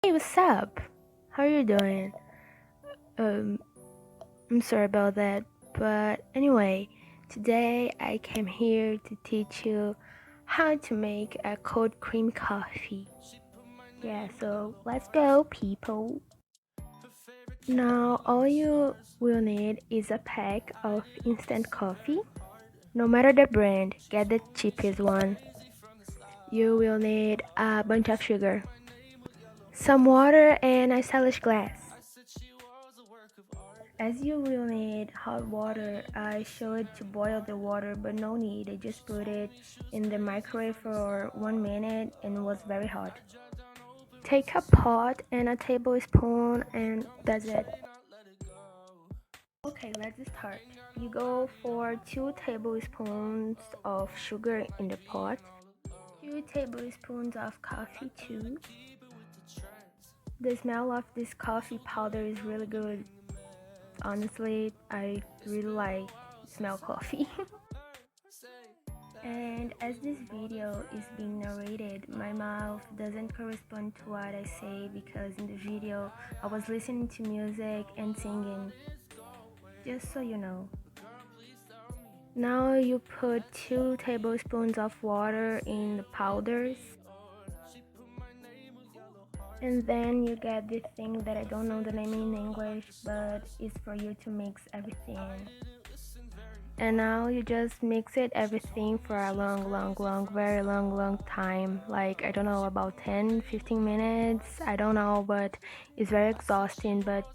Hey, what's up? How are you doing? Um, I'm sorry about that, but anyway, today I came here to teach you how to make a cold cream coffee. Yeah, so let's go, people. Now, all you will need is a pack of instant coffee. No matter the brand, get the cheapest one. You will need a bunch of sugar, some water, and a stylish glass. As you will need hot water, I showed to boil the water, but no need. I just put it in the microwave for 1 minute and it was very hot. Take a pot and a tablespoon and that's it. Okay, let's start. You go for 2 tablespoons of sugar in the pot, 2 tablespoons of coffee too. The smell of this coffee powder is really good. Honestly, I really like smell coffee. And as this video is being narrated, my mouth doesn't correspond to what I say because in the video I was listening to music and singing, just so you know. Now you put 2 tablespoons of water in the powders. And then you get this thing that I don't know the name in English, but it's for you to mix everything. And now you just mix it everything for a very long time, like I don't know, about 10-15 minutes, I don't know, but it's very exhausting. But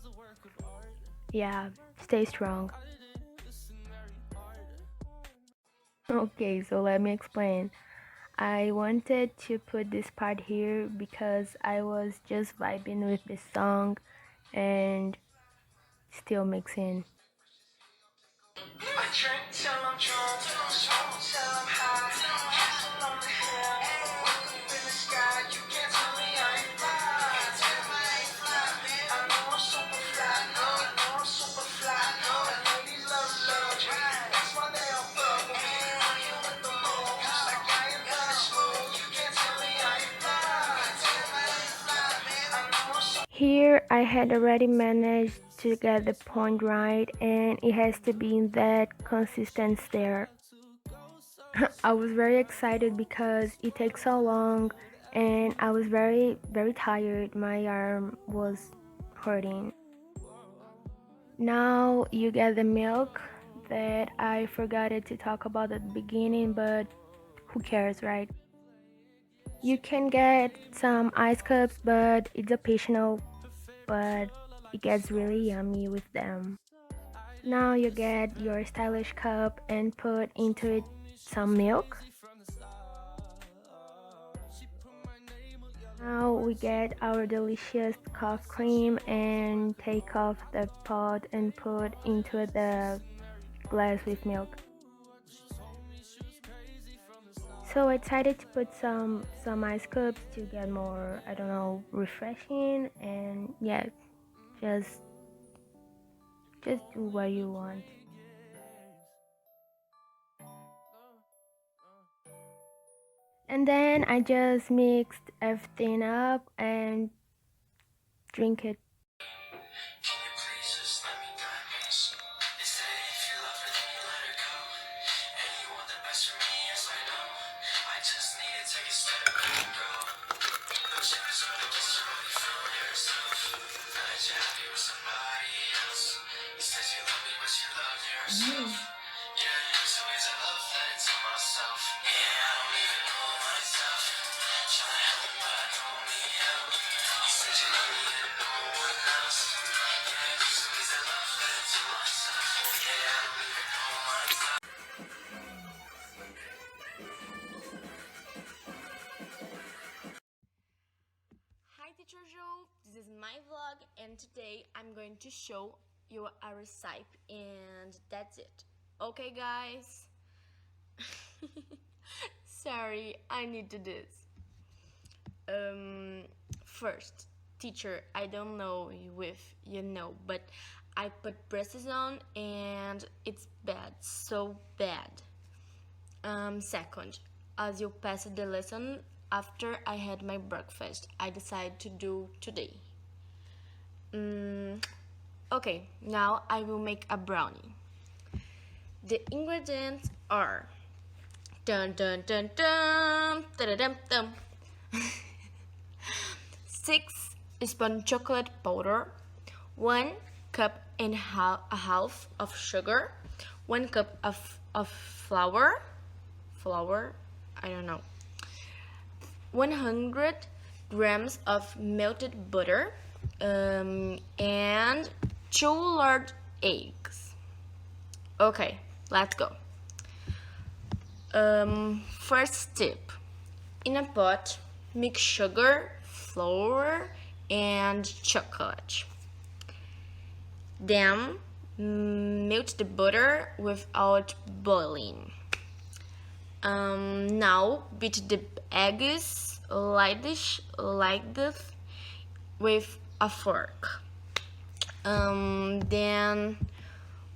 yeah, stay strong. Okay, so let me explain. I wanted to put this part here because I was just vibing with this song and still mixing. I drink till I'm drunk, smoke till I'm high, castle on the hill, up in the sky. You can't tell me I ain't fly. I know I'm super fly, I know I'm super fly. And ladies love me, that's why they all fuck with me. I'm here with the moves, like I am kinda smooth. You can't tell me I ain't fly. I know I'm super. Here I had already managed to get the point right, and it has to be in that consistency there. I was very excited because it takes so long and I was very tired. My arm was hurting. Now you get the milk that I forgot to talk about at the beginning, but who cares, right? You can get some ice cups, but it's optional, but it gets really yummy with them. Now you get your stylish cup and put into it some milk. Now we get our delicious coffee cream and take off the pot and put into the glass with milk. So I decided to put some ice cubes to get more, I don't know, refreshing. And yeah, just just do what you want. And then I just mixed everything up and drink it. Hi Teacher Joe, this is my vlog and today I'm going to show you a recipe and that's it. Okay guys? Sorry, I need to do this. First, teacher, I don't know if you know, but I put braces on and it's bad, so bad. Second, as you pass the lesson, after I had my breakfast, I decided to do today. Okay, now I will make a brownie. The ingredients are dun dun dun dun dun dun dun 6 spoon chocolate powder, 1 cup and a half of sugar, 1 cup of flour, I don't know, 100 grams of melted butter, and 2 large eggs. Okay, let's go. First tip. In a pot, mix sugar, flour, and chocolate. Then melt the butter without boiling. Now beat the eggs lightish like this with a fork. Then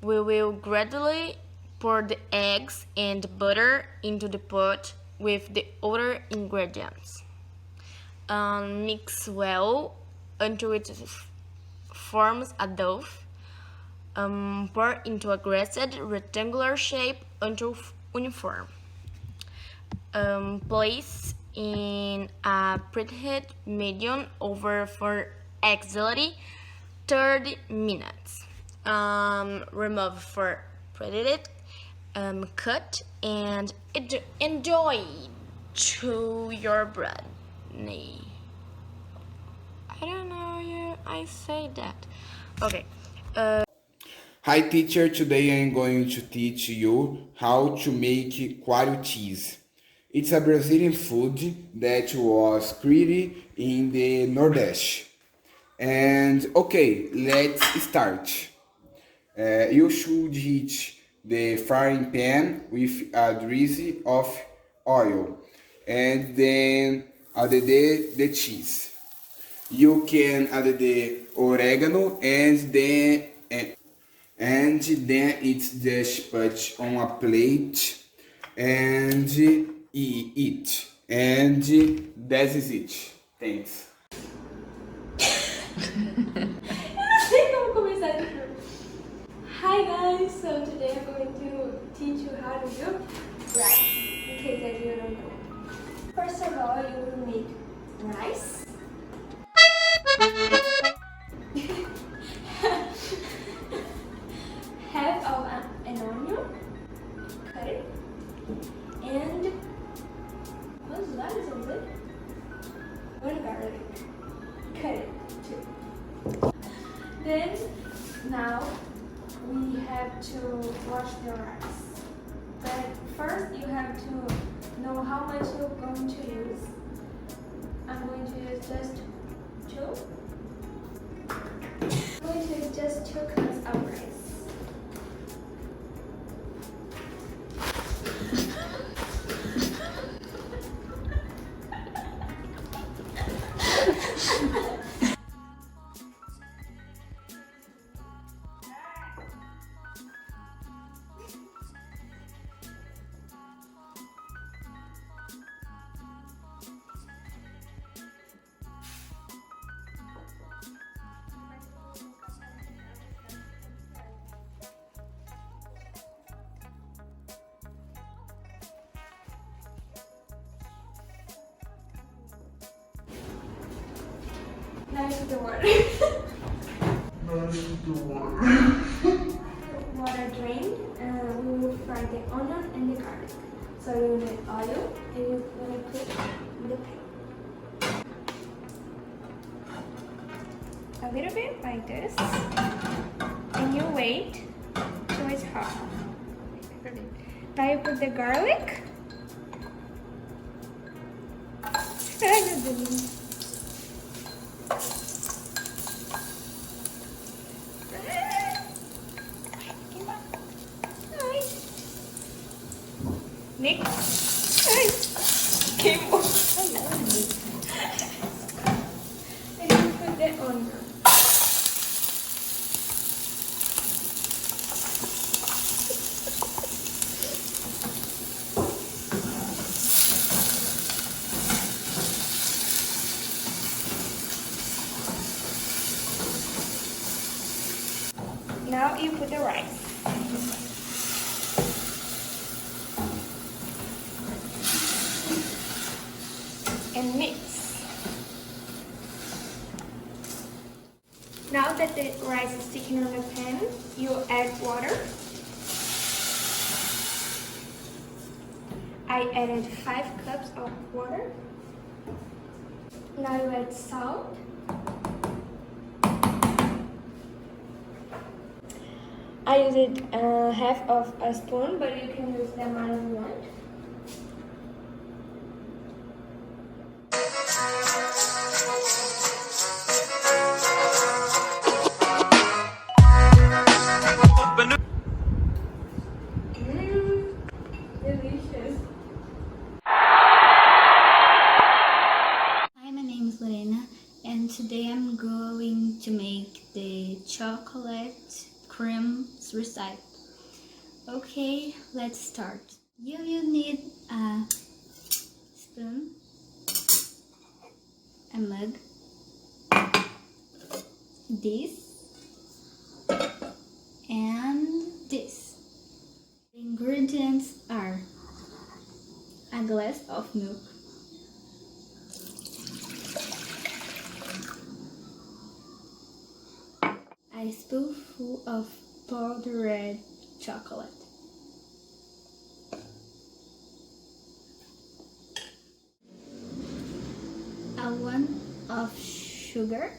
we will gradually pour the eggs and butter into the pot with the other ingredients. Mix well until it forms a dough. Pour into a greased rectangular shape until uniform. Place in a preheat medium oven for exactly 30 minutes. Remove for preheated, cut, and enjoy to your brownie. I don't know, I say that. Okay. Hi teacher, today I'm going to teach you how to make coalho cheese. It's a Brazilian food that was created in the Nordeste. And okay, let's start. You should heat the frying pan with a drizzle of oil and then add the cheese. You can add the oregano and then it's just put on a plate and eat. And that is it. Thanks. Hi guys, so today I'm going to teach you how to do rice, in case that you don't know. First of all, you will make rice. Half of an onion, cut it, and what's that? Is it? 1 garlic, cut it too. Then now we have to wash the rice. But first you have to know how much you're going to use. I'm going to use just 2. I'm going to use just 2 cups of rice. Now you put the water. Water drained, and we will fry the onion and the garlic. So you need oil, and you're going to put the pan. A little bit like this, and you wait till it's hot. Now you put the garlic. Nick, queimou. And you put the onion. Now you put the rice. And mix. Now that the rice is sticking on the pan, you add water. I added 5 cups of water. Now you add salt. I used half of a spoon, but you can use the amount you want. Delicious. Hi, my name is Lorena, and today I'm going to make the chocolate cream recipe. Okay, let's start. You will need a spoon, a mug, this, and this. The ingredients are a glass of milk, a spoonful of powdered chocolate, a one of sugar,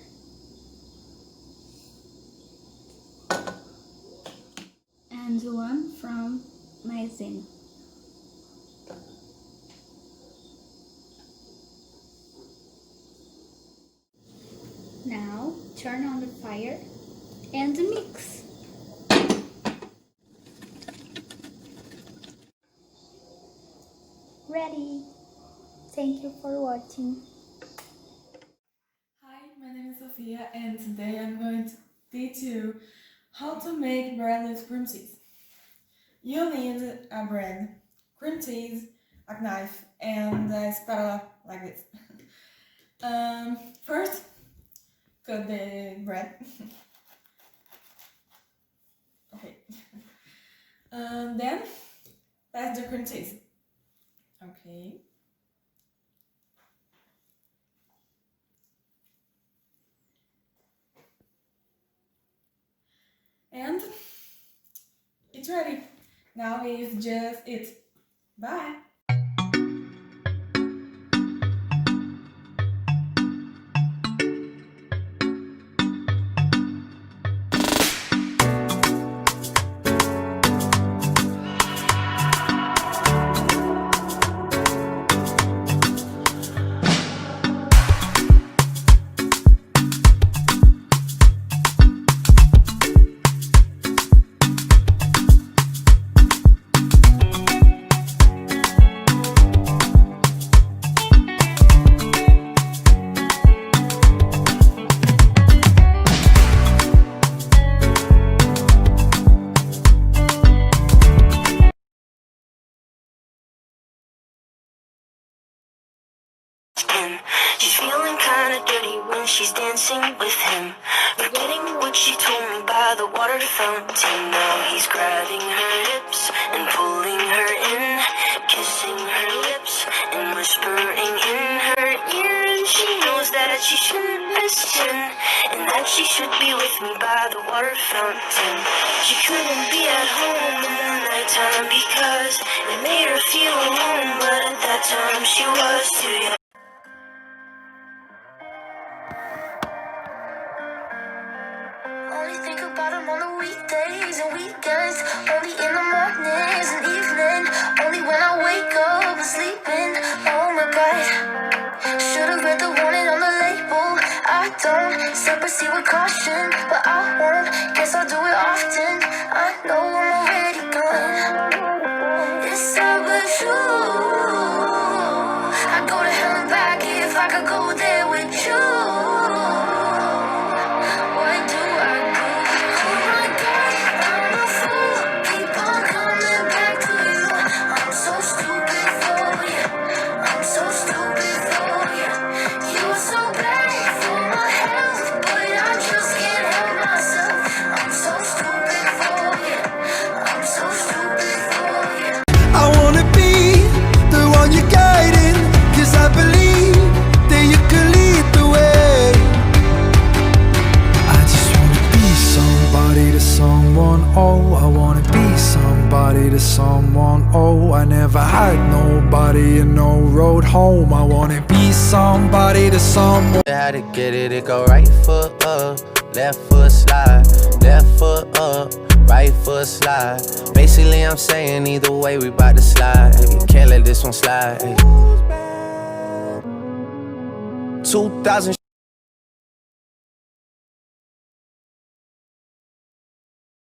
and one from maizena. Now turn on the fire and mix. Ready. Thank you for watching. Hi, my name is Sophia, and today I'm going to teach you how to make bread with cream cheese. You need a bread, cream cheese, a knife, and a spatula like this. First, cut the bread. Okay. Then, pass the cream cheese. Okay. And it's ready. Now is just it. Bye! She's feeling kinda dirty when she's dancing with him, forgetting what she told me by the water fountain. Now he's grabbing her hips and pulling her in, kissing her lips and whispering in her ear. And she knows that she shouldn't listen, and that she should be with me by the water fountain. She couldn't be at home in the nighttime because it made her feel alone, but at that time she was too young. Only think about him on the weekdays and weekends. Only in the mornings and evening. Only when I wake up and sleeping. Oh my God. Should've read the warning on the label. I don't step proceed with caution, but I won't. Guess I'll do it often. I know I'm already gone. It's sad but true. I'd go to hell and back if I could go there with you. So stupid someone. Oh, I never had nobody and no road home. I wanna be somebody to someone. How to get it, it go right foot up, left foot slide, left foot up, right foot slide. Basically I'm saying either way we bout to slide. Hey, can't let this one slide. Hey. 2000